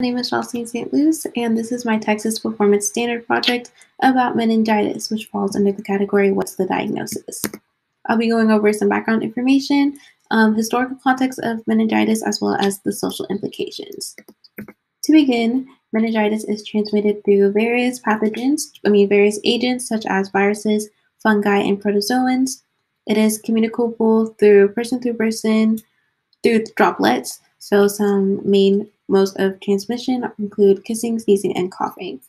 My name is Josleen St. Luce, and this is my Texas Performance Standard project about meningitis, which falls under the category What's the Diagnosis? I'll be going over some background information, historical context of meningitis, as well as the social implications. To begin, meningitis is transmitted through various various agents such as viruses, fungi, and protozoans. It is communicable through person, through droplets. So some main modes of transmission include kissing, sneezing, and coughing.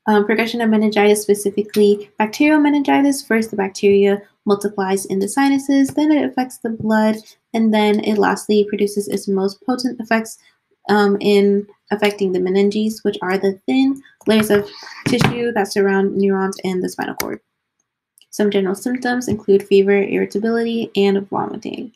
Progression of meningitis, specifically bacterial meningitis. First, the bacteria multiplies in the sinuses, then it affects the blood, and then it lastly produces its most potent effects in affecting the meninges, which are the thin layers of tissue that surround neurons and the spinal cord. Some general symptoms include fever, irritability, and vomiting.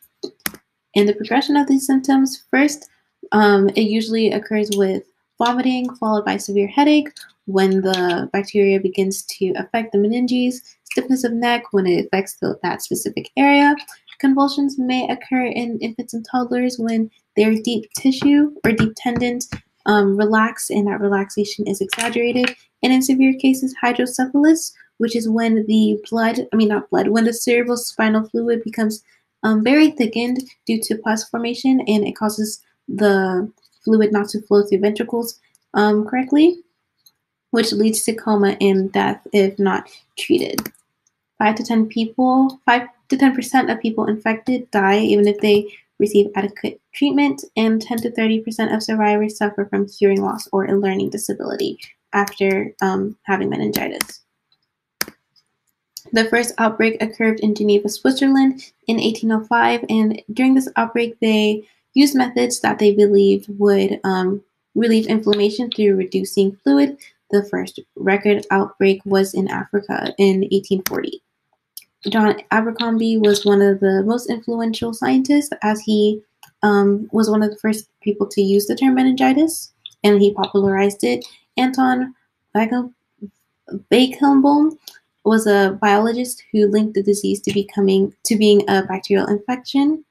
In the progression of these symptoms, first, it usually occurs with vomiting, followed by severe headache when the bacteria begins to affect the meninges, stiffness of neck when it affects that specific area. Convulsions may occur in infants and toddlers when their deep tissue or deep tendons relax, and that relaxation is exaggerated. And in severe cases, hydrocephalus, which is when when the cerebrospinal fluid becomes very thickened due to pus formation, and it causes the fluid not to flow through ventricles correctly, which leads to coma and death if not treated. 5 to 10% of people infected die even if they receive adequate treatment, and 10 to 30% of survivors suffer from hearing loss or a learning disability after having meningitis. The first outbreak occurred in Geneva, Switzerland in 1805, and during this outbreak, they used methods that they believed would relieve inflammation through reducing fluid. The first record outbreak was in Africa in 1840. John Abercrombie was one of the most influential scientists, as he was one of the first people to use the term meningitis, and he popularized it. Anton Beichenbaum was a biologist who linked the disease to being a bacterial infection.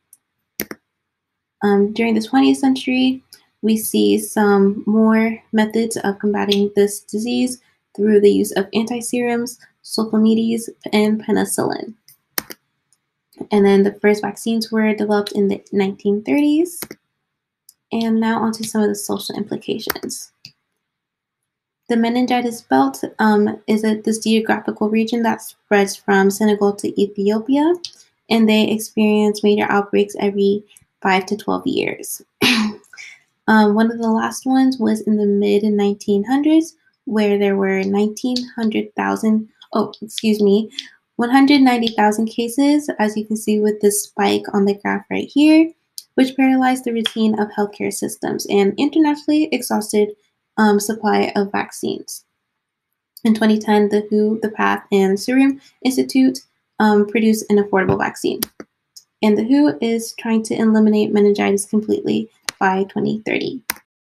During the 20th century, we see some more methods of combating this disease through the use of antiserums, sulfamides, and penicillin. And then the first vaccines were developed in the 1930s. And now onto some of the social implications. The meningitis belt is this geographical region that spreads from Senegal to Ethiopia, and they experience major outbreaks every 5 to 12 years. One of the last ones was in the mid-1900s, where there were 190,000 cases, as you can see with this spike on the graph right here, which paralyzed the routine of healthcare systems and internationally exhausted supply of vaccines. In 2010, the WHO, the PATH, and Serum Institute produced an affordable vaccine. And the WHO is trying to eliminate meningitis completely by 2030.